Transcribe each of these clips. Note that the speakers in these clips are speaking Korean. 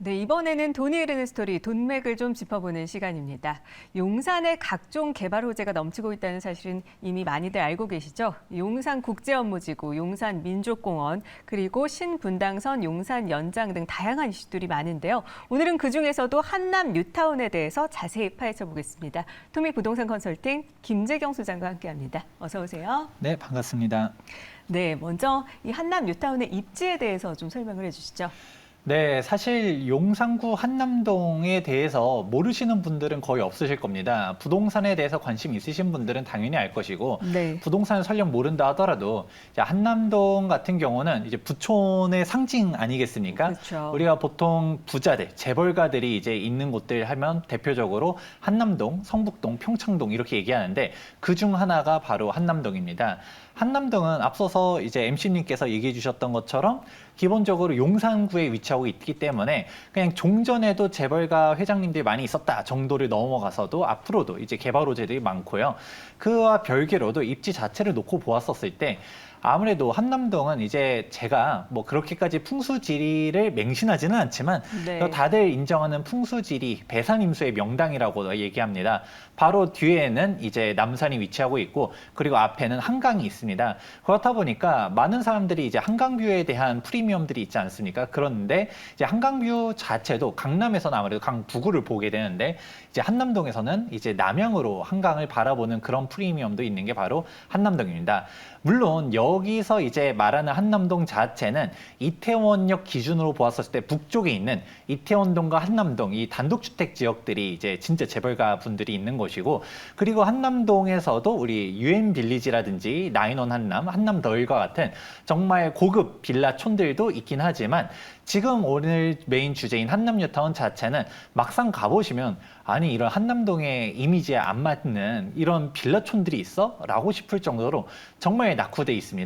네, 이번에는 돈이 흐르는 스토리, 돈맥을 좀 짚어보는 시간입니다. 용산에 각종 개발 호재가 넘치고 있다는 사실은 이미 많이들 알고 계시죠? 용산국제업무지구, 용산민족공원, 그리고 신분당선, 용산연장 등 다양한 이슈들이 많은데요. 오늘은 그중에서도 한남 뉴타운에 대해서 자세히 파헤쳐 보겠습니다. 토미부동산 컨설팅 김재경 소장과 함께합니다. 어서 오세요. 네, 반갑습니다. 네, 먼저 이 한남 뉴타운의 입지에 대해서 좀 설명을 해주시죠. 네, 사실 용산구 한남동에 대해서 모르시는 분들은 거의 없으실 겁니다. 부동산에 대해서 관심 있으신 분들은 당연히 알 것이고, 네. 부동산을 설령 모른다 하더라도 이제 한남동 같은 경우는 이제 부촌의 상징 아니겠습니까? 그렇죠. 우리가 보통 부자들, 재벌가들이 이제 있는 곳들 하면 대표적으로 한남동, 성북동, 평창동 이렇게 얘기하는데 그 중 하나가 바로 한남동입니다. 한남동은 앞서서 이제 MC님께서 얘기해 주셨던 것처럼 기본적으로 용산구에 위치하고 있기 때문에 그냥 종전에도 재벌가 회장님들이 많이 있었다 정도를 넘어가서도 앞으로도 이제 개발 호재들이 많고요. 그와 별개로도 입지 자체를 놓고 보았었을 때 아무래도 한남동은 이제 제가 뭐 그렇게까지 풍수지리를 맹신하지는 않지만 네. 다들 인정하는 풍수지리 배산임수의 명당이라고 얘기합니다. 바로 뒤에는 이제 남산이 위치하고 있고 그리고 앞에는 한강이 있습니다. 그렇다 보니까 많은 사람들이 이제 한강뷰에 대한 프리미엄들이 있지 않습니까? 그런데 이제 한강뷰 자체도 강남에서는 아무래도 강북구를 보게 되는데 이제 한남동에서는 이제 남향으로 한강을 바라보는 그런 프리미엄도 있는 게 바로 한남동입니다. 물론 여기서 이제 말하는 한남동 자체는 이태원역 기준으로 보았을 때 북쪽에 있는 이태원동과 한남동 이 단독주택 지역들이 이제 진짜 재벌가 분들이 있는 곳이고 그리고 한남동에서도 우리 유엔빌리지라든지 나인원 한남, 한남더일과 같은 정말 고급 빌라촌들도 있긴 하지만 지금 오늘 메인 주제인 한남뉴타운 자체는 막상 가보시면 아니 이런 한남동의 이미지에 안 맞는 이런 빌라촌들이 있어? 라고 싶을 정도로 정말 낙후돼 있습니다.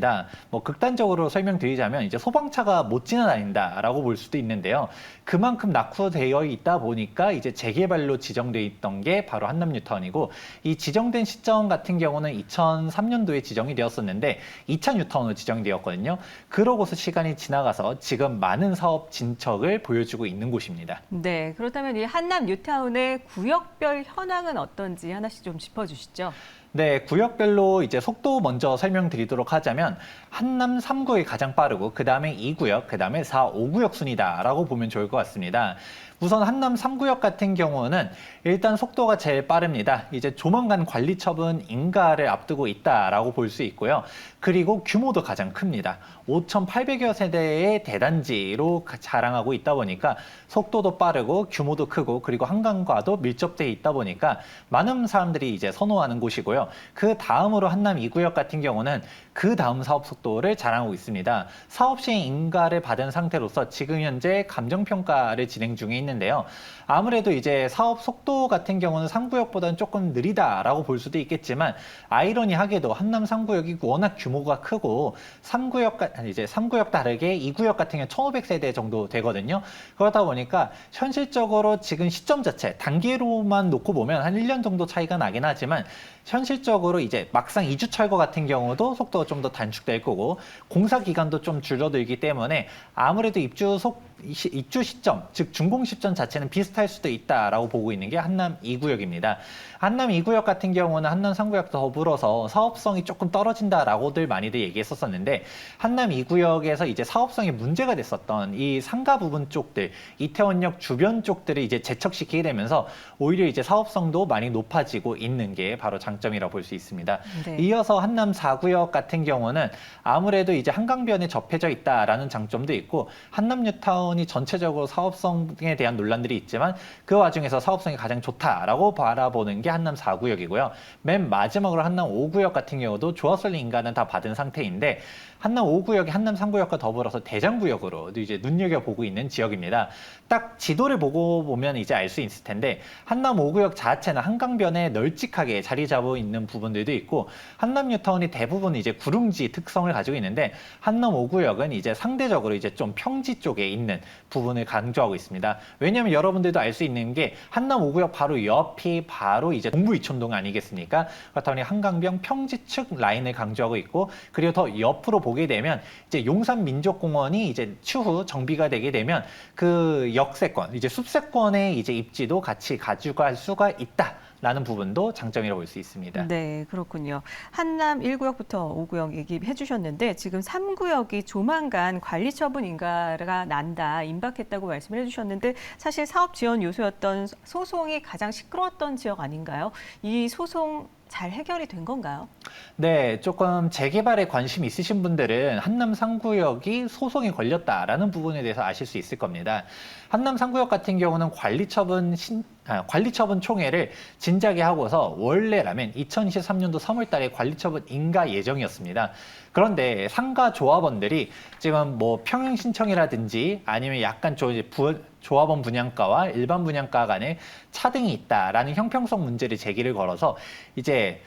뭐 극단적으로 설명드리자면 이제 소방차가 못 지나다닌다라고 볼 수도 있는데요. 그만큼 낙후되어 있다 보니까 이제 재개발로 지정돼 있던 게 바로 한남뉴타운이고 이 지정된 시점 같은 경우는 2003년도에 지정이 되었었는데 2차 뉴타운으로 지정되었거든요. 그러고서 시간이 지나가서 지금 많은 사업 진척을 보여주고 있는 곳입니다. 네, 그렇다면 이 한남 뉴타운의 구역별 현황은 어떤지 하나씩 좀 짚어주시죠. 네, 구역별로 이제 속도 먼저 설명드리도록 하자면 한남 3구역이 가장 빠르고 그 다음에 2구역, 그 다음에 4, 5구역 순이다라고 보면 좋을 것 같습니다. 우선 한남 3구역 같은 경우는 일단 속도가 제일 빠릅니다. 이제 조만간 관리처분 인가를 앞두고 있다라고 볼 수 있고요. 그리고 규모도 가장 큽니다. 5,800여 세대의 대단지로 자랑하고 있다 보니까 속도도 빠르고 규모도 크고 그리고 한강과도 밀접되어 있다 보니까 많은 사람들이 이제 선호하는 곳이고요. 그 다음으로 한남 2구역 같은 경우는 그 다음 사업 속도를 자랑하고 있습니다. 사업 시행 인가를 받은 상태로서 지금 현재 감정평가를 진행 중에 있는데요. 아무래도 이제 사업 속도 같은 경우는 3구역보다는 조금 느리다라고 볼 수도 있겠지만 아이러니하게도 한남 3구역이 워낙 규모가 크고 3구역 다르게 2구역 같은 경우는 1,500세대 정도 되거든요. 그러다 보니까 현실적으로 지금 시점 자체 단계로만 놓고 보면 한 1년 정도 차이가 나긴 하지만 현실적으로 이제 막상 이주철거 같은 경우도 속도가 좀 더 단축될 거고 공사 기간도 좀 줄어들기 때문에 아무래도 입주 시점, 즉 준공 시점 자체는 비슷할 수도 있다라고 보고 있는 게 한남 2구역입니다. 한남 2구역 같은 경우는 한남 3구역 더불어서 사업성이 조금 떨어진다라고들 많이들 얘기했었는데 한남 2구역에서 이제 사업성이 문제가 됐었던 이 상가 부분 쪽들, 이태원역 주변 쪽들을 이제 재척시키게 되면서 오히려 이제 사업성도 많이 높아지고 있는 게 바로 장점이라고 볼 수 있습니다. 네. 이어서 한남 4구역 같은 경우는 아무래도 이제 한강변에 접해져 있다라는 장점도 있고 한남 뉴타운이 전체적으로 사업성에 대한 논란들이 있지만 그 와중에서 사업성이 가장 좋다라고 바라보는 게 한남 4구역이고요. 맨 마지막으로 한남 5구역 같은 경우도 조합설립 인가는 다 받은 상태인데 한남 5구역이 한남 3구역과 더불어서 대장구역으로도 이제 눈여겨보고 있는 지역입니다. 딱 지도를 보고 보면 이제 알 수 있을 텐데 한남 5구역 자체는 한강변에 널찍하게 자리 잡고 있는 부분들도 있고 한남 뉴타운이 대부분 이제 구릉지 특성을 가지고 있는데 한남 5구역은 이제 상대적으로 이제 좀 평지 쪽에 있는 부분을 강조하고 있습니다. 왜냐하면 여러분들도 알 수 있는 게 한남 5구역 바로 옆이 바로 이제 동부 이촌동 아니겠습니까? 그렇다 보니 한강변 평지 측 라인을 강조하고 있고 그리고 더 옆으로 보게 되면 이제 용산민족공원이 이제 추후 정비가 되게 되면 그 역세권, 이제 숲세권의 이제 입지도 같이 가져갈 수가 있다라는 부분도 장점이라고 볼 수 있습니다. 네, 그렇군요. 한남 1구역부터 5구역 얘기해 주셨는데 지금 3구역이 조만간 관리처분 인가가 난다, 임박했다고 말씀을 해주셨는데 사실 사업 지원 요소였던 소송이 가장 시끄러웠던 지역 아닌가요? 이 소송 잘 해결이 된 건가요? 네, 조금 재개발에 관심 있으신 분들은 한남 3구역이 소송이 걸렸다라는 부분에 대해서 아실 수 있을 겁니다. 한남 3구역 같은 경우는 관리처분 총회를 진작에 하고서 원래라면 2023년도 3월 달에 관리처분 인가 예정이었습니다. 그런데 상가 조합원들이 지금 뭐 평행 신청이라든지 아니면 약간 조합원 분양가와 일반 분양가 간에 차등이 있다라는 형평성 문제를 제기를 걸어서 이제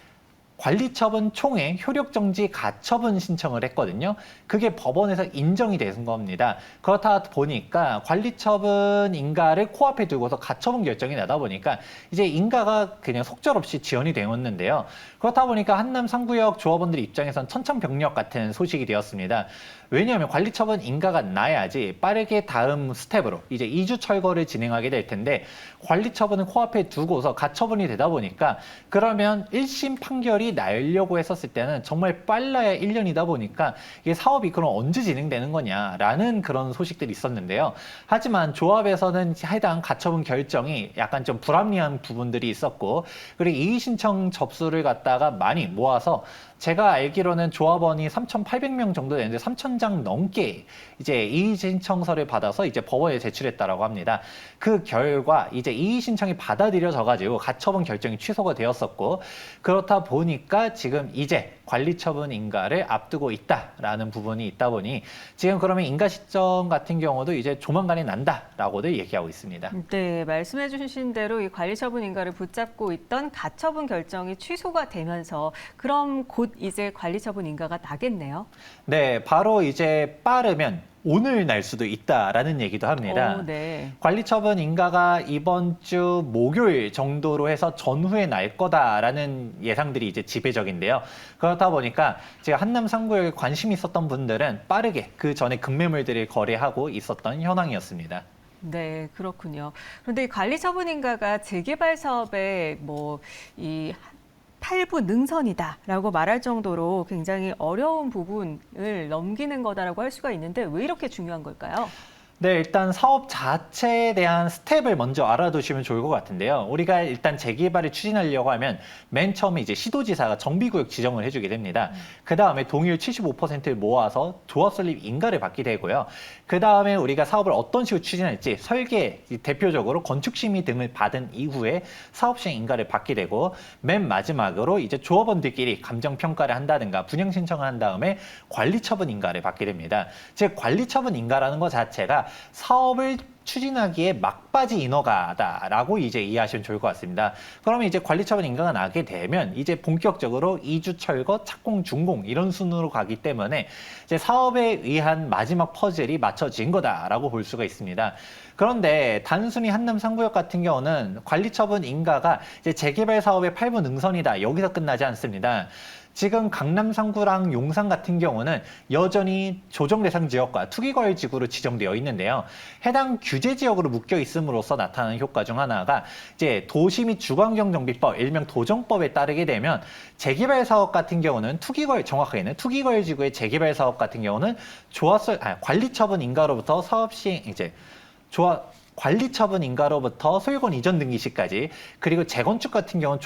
관리처분 총회 효력정지 가처분 신청을 했거든요. 그게 법원에서 인정이 된 겁니다. 그렇다 보니까 관리처분 인가를 코앞에 두고서 가처분 결정이 나다 보니까 이제 인가가 그냥 속절없이 지연이 되었는데요. 그렇다 보니까 한남 3구역 조합원들 입장에선 천천병력 같은 소식이 되었습니다. 왜냐하면 관리처분 인가가 나야지 빠르게 다음 스텝으로 이제 2주 철거를 진행하게 될 텐데 관리처분을 코앞에 두고서 가처분이 되다 보니까 그러면 1심 판결이 나려고 했었을 때는 정말 빨라야 1년이다 보니까 이게 사업이 그럼 언제 진행되는 거냐라는 그런 소식들이 있었는데요. 하지만 조합에서는 해당 가처분 결정이 약간 좀 불합리한 부분들이 있었고 그리고 이의 신청 접수를 갖다가 많이 모아서 제가 알기로는 조합원이 3,800명 정도 되는데 3,000장 넘게 이제 이의 신청서를 받아서 이제 법원에 제출했다라고 합니다. 그 결과 이제 이의 신청이 받아들여져 가지고 가처분 결정이 취소가 되었었고 그렇다 보니까 지금 이제 관리처분 인가를 앞두고 있다라는 부분이 있다 보니 지금 그러면 인가 시점 같은 경우도 이제 조만간에 난다라고들 얘기하고 있습니다. 네, 말씀해 주신 대로 이 관리처분 인가를 붙잡고 있던 가처분 결정이 취소가 되면서 그럼 곧 이제 관리처분 인가가 나겠네요. 네, 바로 이제 빠르면 오늘 날 수도 있다라는 얘기도 합니다. 네. 관리처분 인가가 이번 주 목요일 정도로 해서 전후에 날 거다라는 예상들이 이제 지배적인데요. 그렇다 보니까 제가 한남 3구역에 관심 있었던 분들은 빠르게 그 전에 급매물들을 거래하고 있었던 현황이었습니다. 네, 그렇군요. 그런데 이 관리처분 인가가 재개발 사업에 이 탈부 능선이다라고 말할 정도로 굉장히 어려운 부분을 넘기는 거다라고 할 수가 있는데 왜 이렇게 중요한 걸까요? 네, 일단 사업 자체에 대한 스텝을 먼저 알아두시면 좋을 것 같은데요. 우리가 일단 재개발을 추진하려고 하면 맨 처음에 이제 시도지사가 정비구역 지정을 해주게 됩니다. 그 다음에 동의율 75%를 모아서 조합 설립 인가를 받게 되고요. 그 다음에 우리가 사업을 어떤 식으로 추진할지 설계, 대표적으로 건축심의 등을 받은 이후에 사업시행 인가를 받게 되고 맨 마지막으로 이제 조합원들끼리 감정평가를 한다든가 분양 신청을 한 다음에 관리처분 인가를 받게 됩니다. 즉 관리처분 인가라는 것 자체가 사업을 추진하기에 막바지 인허가다라고 이제 이해하시면 좋을 것 같습니다. 그러면 이제 관리처분 인가가 나게 되면 이제 본격적으로 2주 철거, 착공, 준공 이런 순으로 가기 때문에 이제 사업에 의한 마지막 퍼즐이 맞춰진 거다라고 볼 수가 있습니다. 그런데 단순히 한남 3구역 같은 경우는 관리처분 인가가 이제 재개발 사업의 8부 능선이다 여기서 끝나지 않습니다. 지금 강남 3구랑 용산 같은 경우는 여전히 조정 대상 지역과 투기과열 지구로 지정되어 있는데요. 해당 규제 지역으로 묶여 있음으로써 나타나는 효과 중 하나가 이제 도시 및 주거환경정비법, 일명 도정법에 따르게 되면 재개발 사업 같은 경우는 정확하게는 투기과열 지구의 재개발 사업 같은 경우는 관리처분 인가로부터 사업 시행 관리처분 인가로부터 소유권 이전 등기 시까지 그리고 재건축 같은 경우는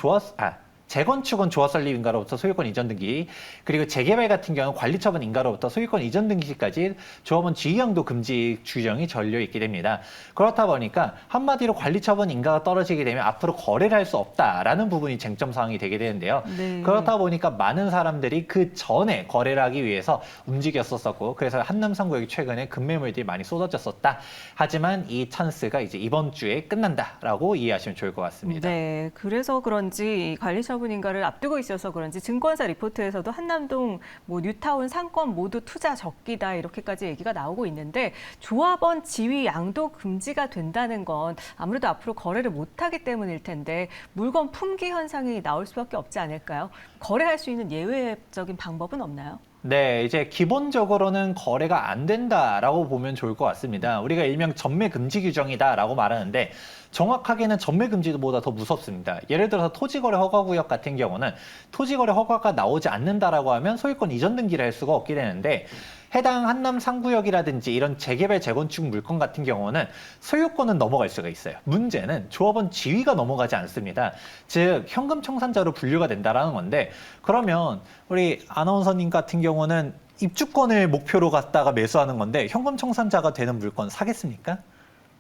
재건축은 조합 설립 인가로부터 소유권 이전 등기, 그리고 재개발 같은 경우는 관리처분 인가로부터 소유권 이전 등기 시까지 조합원 지위양도 금지 규정이 전려 있게 됩니다. 그렇다 보니까 한마디로 관리처분 인가가 떨어지게 되면 앞으로 거래를 할 수 없다라는 부분이 쟁점 사항이 되게 되는데요. 네. 그렇다 보니까 많은 사람들이 그 전에 거래를 하기 위해서 움직였었고 그래서 한남 3구역이 최근에 급매물들이 많이 쏟아졌었다. 하지만 이 찬스가 이제 이번 주에 끝난다라고 이해하시면 좋을 것 같습니다. 네, 그래서 그런지 이 관리처분 인가를 앞두고 있어서 그런지 증권사 리포트에서도 한남동, 뉴타운 상권 모두 투자 적기다 이렇게까지 얘기가 나오고 있는데 조합원 지위 양도 금지가 된다는 건 아무래도 앞으로 거래를 못하기 때문일 텐데 물건 품귀 현상이 나올 수밖에 없지 않을까요? 거래할 수 있는 예외적인 방법은 없나요? 네, 이제 기본적으로는 거래가 안 된다라고 보면 좋을 것 같습니다. 우리가 일명 전매 금지 규정이다라고 말하는데 정확하게는 전매 금지보다 더 무섭습니다. 예를 들어서 토지거래 허가구역 같은 경우는 토지거래 허가가 나오지 않는다라고 하면 소유권 이전 등기를 할 수가 없게 되는데 해당 한남 상구역이라든지 이런 재개발 재건축 물건 같은 경우는 소유권은 넘어갈 수가 있어요. 문제는 조합원 지위가 넘어가지 않습니다. 즉 현금 청산자로 분류가 된다라는 건데 그러면 우리 아나운서님 같은 경우는 입주권을 목표로 갖다가 매수하는 건데 현금 청산자가 되는 물건 사겠습니까?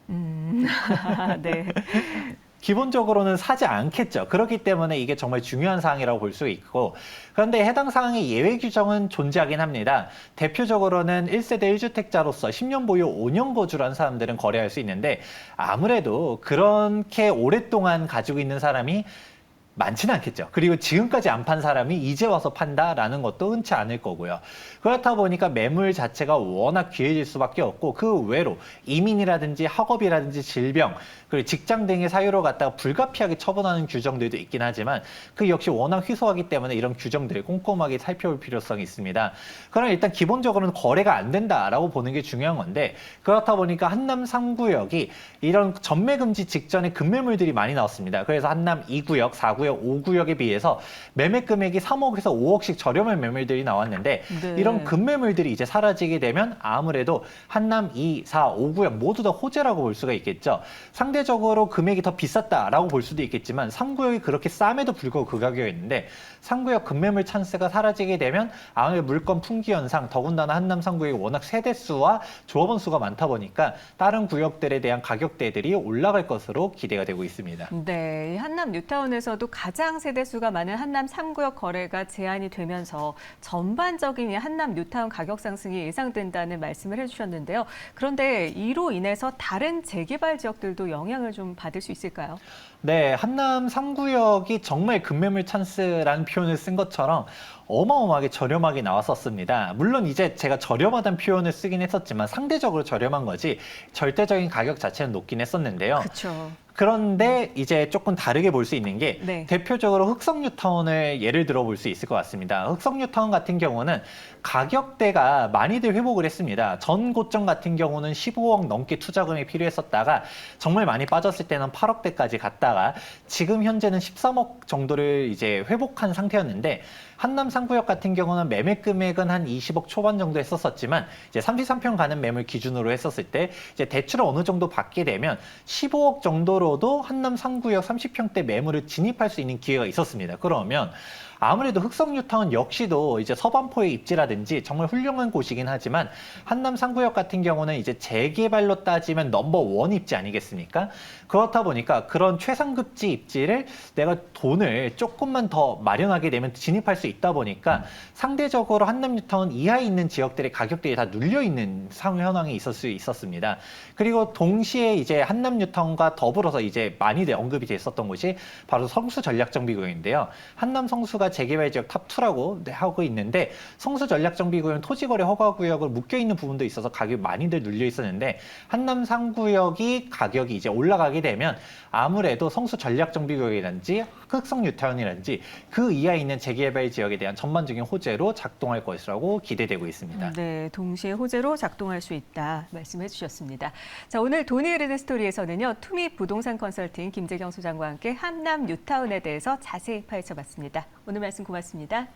네. 기본적으로는 사지 않겠죠. 그렇기 때문에 이게 정말 중요한 사항이라고 볼 수 있고 그런데 해당 사항의 예외 규정은 존재하긴 합니다. 대표적으로는 1세대 1주택자로서 10년 보유 5년 거주를 한 사람들은 거래할 수 있는데 아무래도 그렇게 오랫동안 가지고 있는 사람이 많지는 않겠죠. 그리고 지금까지 안 판 사람이 이제 와서 판다라는 것도 흔치 않을 거고요. 그렇다 보니까 매물 자체가 워낙 귀해질 수밖에 없고 그 외로 이민이라든지 학업이라든지 질병 그리고 직장 등의 사유로 갖다가 불가피하게 처분하는 규정들도 있긴 하지만 그 역시 워낙 희소하기 때문에 이런 규정들을 꼼꼼하게 살펴볼 필요성이 있습니다. 그럼 일단 기본적으로는 거래가 안 된다라고 보는 게 중요한 건데 그렇다 보니까 한남 3구역이 이런 전매 금지 직전에 급매물들이 많이 나왔습니다. 그래서 한남 2구역, 4구역, 5구역에 비해서 매매 금액이 3억에서 5억씩 저렴한 매물들이 나왔는데 네. 이런 급매물들이 이제 사라지게 되면 아무래도 한남 2, 4, 5구역 모두 다 호재라고 볼 수가 있겠죠. 상대적으로 금액이 더 비쌌다라고 볼 수도 있겠지만 3구역이 그렇게 쌈에도 불구하고 그 가격이었는데 3구역 급매물 찬스가 사라지게 되면 아무래도 물건 풍기 현상 더군다나 한남 3구역이 워낙 세대수와 조합원 수가 많다 보니까 다른 구역들에 대한 가격대들이 올라갈 것으로 기대가 되고 있습니다. 네, 한남 뉴타운에서도 가장 세대수가 많은 한남 3구역 거래가 제한이 되면서 전반적인 이 한남 뉴타운 가격 상승이 예상된다는 말씀을 해주셨는데요. 그런데 이로 인해서 다른 재개발 지역들도 영향을 좀 받을 수 있을까요? 네, 한남 3구역이 정말 급매물 찬스라는 표현을 쓴 것처럼 어마어마하게 저렴하게 나왔었습니다. 물론 이제 제가 저렴하다는 표현을 쓰긴 했었지만 상대적으로 저렴한 거지 절대적인 가격 자체는 높긴 했었는데요. 그렇죠. 그런데 이제 조금 다르게 볼 수 있는 게 네. 대표적으로 흑석뉴타운을 예를 들어 볼 수 있을 것 같습니다. 흑석뉴타운 같은 경우는 가격대가 많이들 회복을 했습니다. 전 고점 같은 경우는 15억 넘게 투자금이 필요했었다가 정말 많이 빠졌을 때는 8억대까지 갔다가 지금 현재는 13억 정도를 이제 회복한 상태였는데 한남 3구역 같은 경우는 매매 금액은 한 20억 초반 정도 했었지만 이제 33평 가는 매물 기준으로 했었을 때 이제 대출을 어느 정도 받게 되면 15억 정도로도 한남 3구역 30평대 매물을 진입할 수 있는 기회가 있었습니다. 그러면 아무래도 흑석뉴타운 역시도 이제 서반포의 입지라든지 정말 훌륭한 곳이긴 하지만 한남 3구역 같은 경우는 이제 재개발로 따지면 넘버 1 입지 아니겠습니까? 그렇다 보니까 그런 최상급지 입지를 내가 돈을 조금만 더 마련하게 되면 진입할 수 있다 보니까 상대적으로 한남 뉴타운 이하에 있는 지역들의 가격들이 다 눌려 있는 상황 현황이 있을 수 있었습니다. 그리고 동시에 이제 한남 뉴타운과 더불어서 이제 많이들 언급이 됐었던 곳이 바로 성수 전략정비구역인데요. 한남 성수가 재개발 지역 탑2라고 하고 있는데 성수 전략정비구역은 토지거래 허가구역을 묶여있는 부분도 있어서 가격이 많이들 눌려 있었는데 한남 3구역이 가격이 이제 올라가게 되면 아무래도 성수 전략정비구역이라든지 흑석뉴타운이라든지 그 이하에 있는 재개발 지역에 대한 전반적인 호재로 작동할 것이라고 기대되고 있습니다. 네, 동시에 호재로 작동할 수 있다 말씀해 주셨습니다. 자, 오늘 돈이 흐르는 스토리에서는요. 투미 부동산 컨설팅 김재경 소장과 함께 한남 뉴타운에 대해서 자세히 파헤쳐봤습니다. 오늘 말씀 고맙습니다.